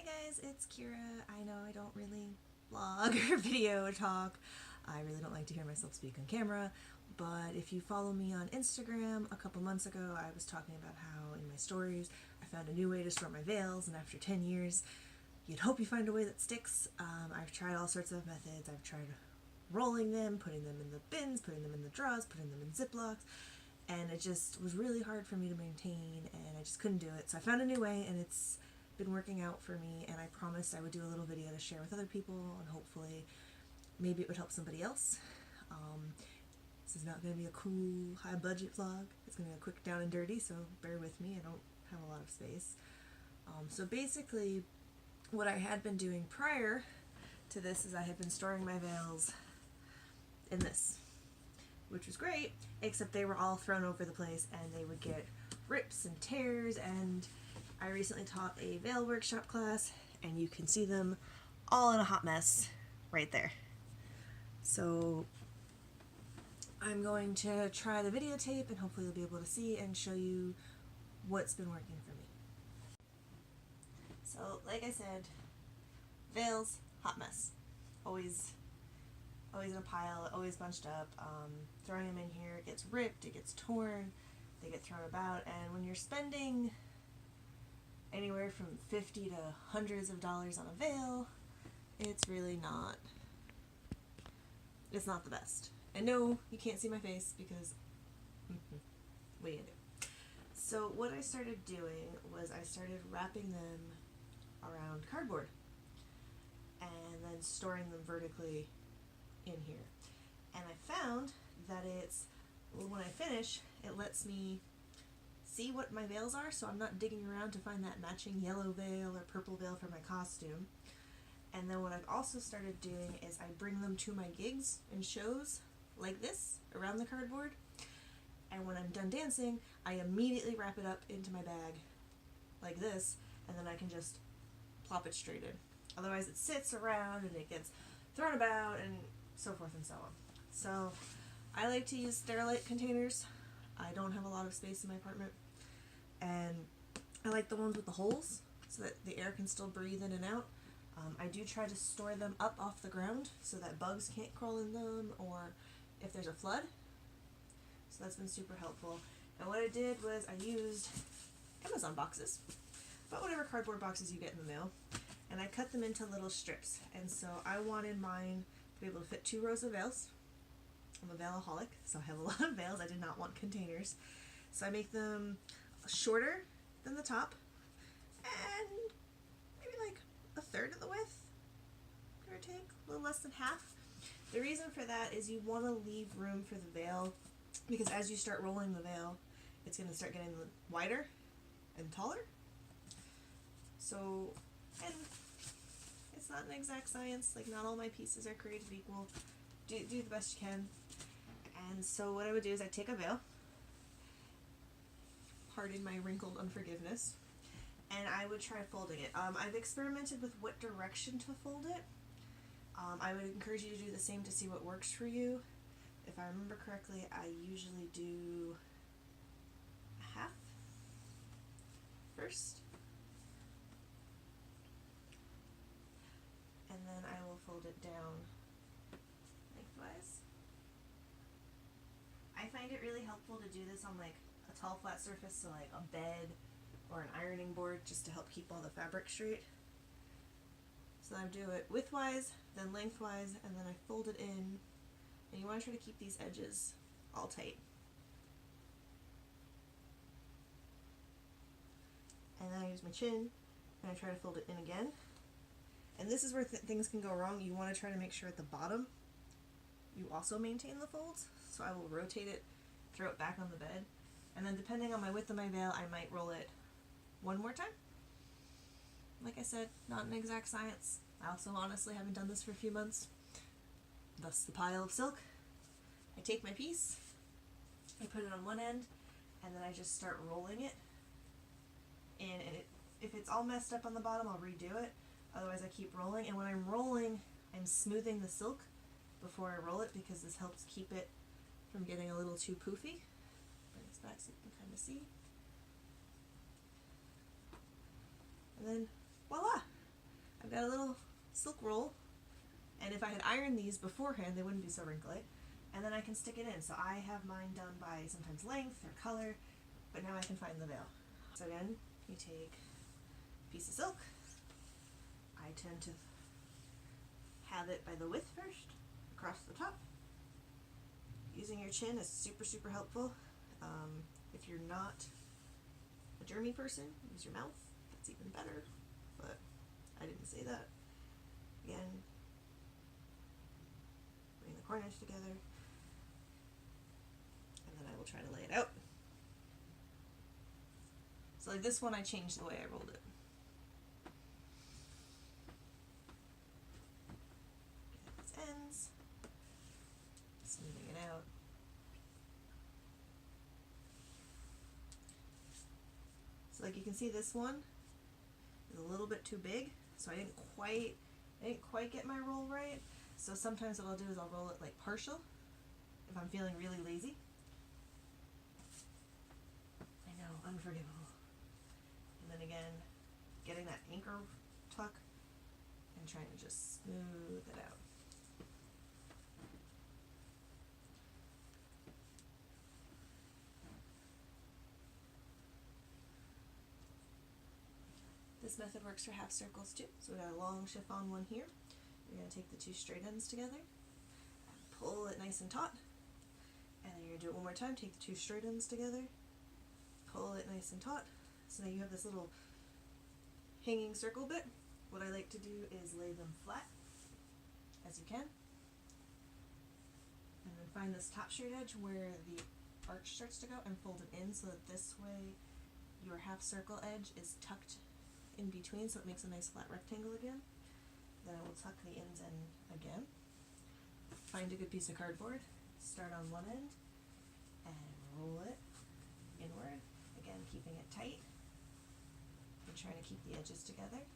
guys, it's Kirah. I know I don't really vlog or video or talk. I really don't like to hear myself speak on camera, but if you follow me on Instagram, a couple months ago I was talking about how in my stories I found a new way to store my veils, and after 10 years you'd hope you find a way that sticks. I've tried all sorts of methods. I've tried rolling them, putting them in the bins, putting them in the drawers, putting them in Ziplocs, and it just was really hard for me to maintain, and I just couldn't do it. So I found a new way, and it's been working out for me, and I promised I would do a little video to share with other people, and hopefully maybe it would help somebody else. This is not going to be a cool high budget vlog. It's going to be a quick down and dirty, so bear with me. I don't have a lot of space. So basically what I had been doing prior to this is I had been storing my veils in this, which was great, except they were all thrown over the place and they would get rips and tears. And I recently taught a veil workshop class, and you can see them all in a hot mess right there. So I'm going to try the videotape, and hopefully you'll be able to see and show you what's been working for me. So like I said, veils, hot mess. Always in a pile, always bunched up. Throwing them in here, it gets ripped, it gets torn, they get thrown about, and when you're spending anywhere from $50 to hundreds of dollars on a veil, it's really not the best. And no, you can't see my face because what do you do? So what I started doing was I started wrapping them around cardboard and then storing them vertically in here. And I found that when I finish, it lets me see what my veils are, so I'm not digging around to find that matching yellow veil or purple veil for my costume. And then what I've also started doing is I bring them to my gigs and shows like this around the cardboard, and when I'm done dancing I immediately wrap it up into my bag like this, and then I can just plop it straight in. Otherwise it sits around and it gets thrown about and so forth and so on. So I like to use Sterilite containers. I don't have a lot of space in my apartment, and I like the ones with the holes so that the air can still breathe in and out. I do try to store them up off the ground so that bugs can't crawl in them, or if there's a flood. So that's been super helpful. And what I did was I used Amazon boxes, but whatever cardboard boxes you get in the mail, and I cut them into little strips. And so I wanted mine to be able to fit 2 rows of veils. I'm a veilaholic, so I have a lot of veils. I did not want containers. So I make them shorter than the top, and maybe like a third of the width, give or take, a little less than half. The reason for that is you want to leave room for the veil, because as you start rolling the veil, it's going to start getting wider and taller. So, and it's not an exact science, like not all my pieces are created equal. Do the best you can. And so what I would do is I take a veil, pardon my wrinkled unforgiveness, and I would try folding it. I've experimented with what direction to fold it. I would encourage you to do the same to see what works for you. If I remember correctly, I usually do half first, and then I will fold it down lengthwise. I find it really helpful to do this on like a tall flat surface, so like a bed or an ironing board, just to help keep all the fabric straight. So I do it widthwise, then lengthwise, and then I fold it in, and you want to try to keep these edges all tight. And then I use my chin and I try to fold it in again. And this is where things can go wrong. You want to try to make sure at the bottom you also maintain the folds. So I will rotate it, throw it back on the bed, and then depending on my width of my veil, I might roll it one more time. Like I said, not an exact science. I also honestly haven't done this for a few months. Thus the pile of silk. I take my piece, I put it on one end, and then I just start rolling it. And if it's all messed up on the bottom, I'll redo it. Otherwise I keep rolling, and when I'm rolling, I'm smoothing the silk before I roll it, because this helps keep it from getting a little too poofy. Bring this back so you can kind of see. And then voila! got a little silk roll, and if I had ironed these beforehand, they wouldn't be so wrinkly. And then I can stick it in. So I have mine done by sometimes length or color, but now I can find the veil. So again, you take a piece of silk. I tend to have it by the width first, across the top. Using your chin is super, super helpful. If you're not a germy person, use your mouth. That's even better, but I didn't say that. Again, bring the corners together, and then I will try to lay it out. So like this one, I changed the way I rolled it. Get its ends, smoothing it out. So like you can see, this one is a little bit too big, so I didn't quite get my roll right. So sometimes what I'll do is I'll roll it like partial if I'm feeling really lazy. I know, unforgivable. And then again, getting that anchor tuck and trying to just smooth it out. This method works for half circles too. So we got a long chiffon one here. You're going to take the two straight ends together, pull it nice and taut, and then you're going to do it one more time. Take the two straight ends together, pull it nice and taut. So now you have this little hanging circle bit. What I like to do is lay them flat as you can, and then find this top straight edge where the arch starts to go and fold it in, so that this way your half circle edge is tucked in between, so it makes a nice flat rectangle again. Then I will tuck the ends in again. Find a good piece of cardboard, start on one end, and roll it inward, again keeping it tight and trying to keep the edges together.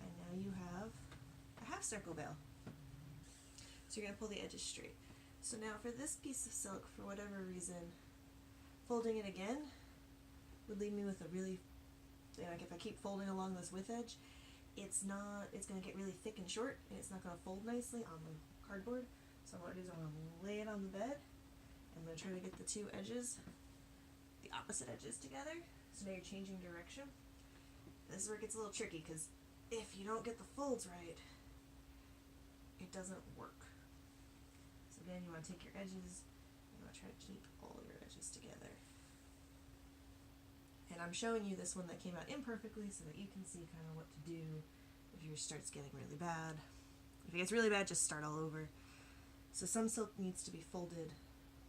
And now you have a half circle veil. So you're going to pull the edges straight. So now for this piece of silk, for whatever reason, folding it again would leave me with a really, like if I keep folding along this width edge, it's going to get really thick and short, and it's not going to fold nicely on the cardboard. So what I'm going to do is I'm going to lay it on the bed. I'm going to try to get the two edges, the opposite edges together. So now you're changing direction. This is where it gets a little tricky, because if you don't get the folds right, it doesn't work. So again, you want to take your edges, you want to try to keep all your edges together. And I'm showing you this one that came out imperfectly so that you can see kind of what to do if yours starts getting really bad. If it gets really bad, just start all over. So some silk needs to be folded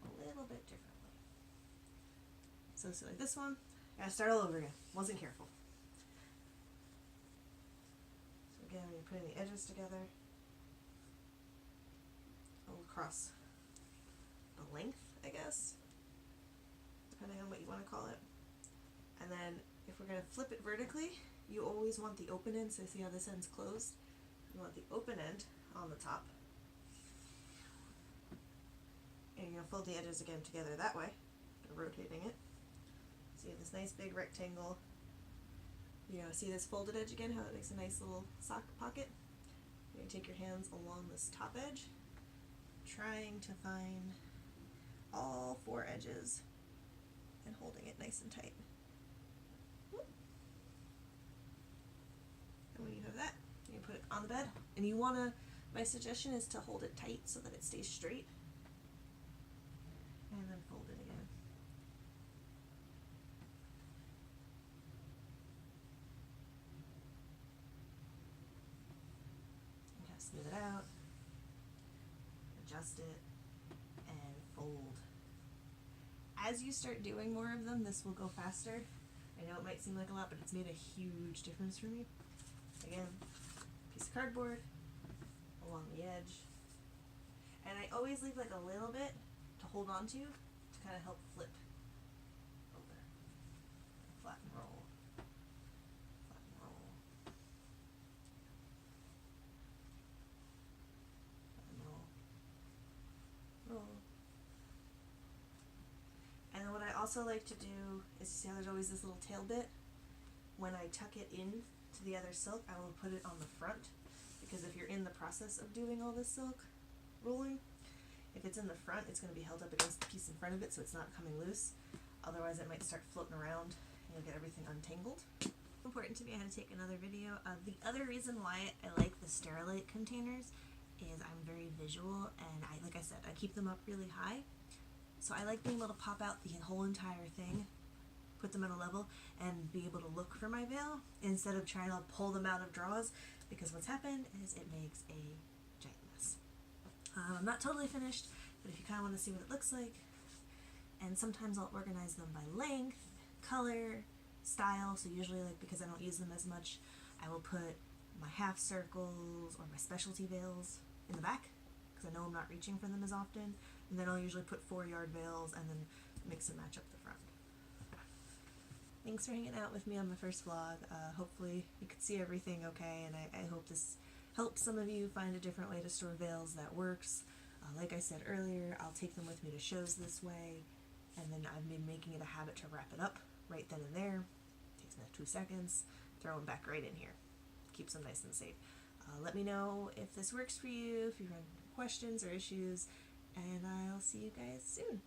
a little bit differently. So like this one, I gotta start all over again. Wasn't careful. So again, when you're putting the edges together, all across the length, I guess, depending on what you want to call it. And then if we're going to flip it vertically, you always want the open end. So see how this end's closed? You want the open end on the top. And you're going to fold the edges again together that way, rotating it. So you have this nice big rectangle. You're going to see this folded edge again, how it makes a nice little sock pocket. You're going to take your hands along this top edge, trying to find all four edges and holding it nice and tight. And when you have that, you put it on the bed, and you want to, my suggestion is to hold it tight so that it stays straight, and then fold it again. You kind of smooth it out, adjust it, and fold. As you start doing more of them, this will go faster. I know it might seem like a lot, but it's made a huge difference for me. Again, piece of cardboard along the edge. And I always leave like a little bit to hold on to kind of help flip over. Flatten roll. Flatten roll. Flatten roll. Roll. And then what I also like to do is, see how there's always this little tail bit? When I tuck it in to the other silk, I will put it on the front, because if you're in the process of doing all this silk rolling, if it's in the front, it's going to be held up against the piece in front of it, so it's not coming loose. Otherwise it might start floating around and you'll get everything untangled. Important to me, I had to take another video. The other reason why I like the Sterilite containers is I'm very visual, and like I said, I keep them up really high. So I like being able to pop out the whole entire thing, put them at a level, and be able to look for my veil instead of trying to pull them out of drawers, because what's happened is it makes a giant mess. I'm not totally finished, but if you kind of want to see what it looks like, and sometimes I'll organize them by length, color, style. So usually, like, because I don't use them as much, I will put my half circles or my specialty veils in the back, because I know I'm not reaching for them as often, and then I'll usually put 4-yard veils and then mix and match up the front. Thanks for hanging out with me on my first vlog. Hopefully you could see everything okay, and I hope this helps some of you find a different way to store veils that works. Like I said earlier, I'll take them with me to shows this way, and then I've been making it a habit to wrap it up right then and there. Takes me 2 seconds, throw them back right in here. Keeps them nice and safe. Let me know if this works for you, if you have questions or issues, and I'll see you guys soon.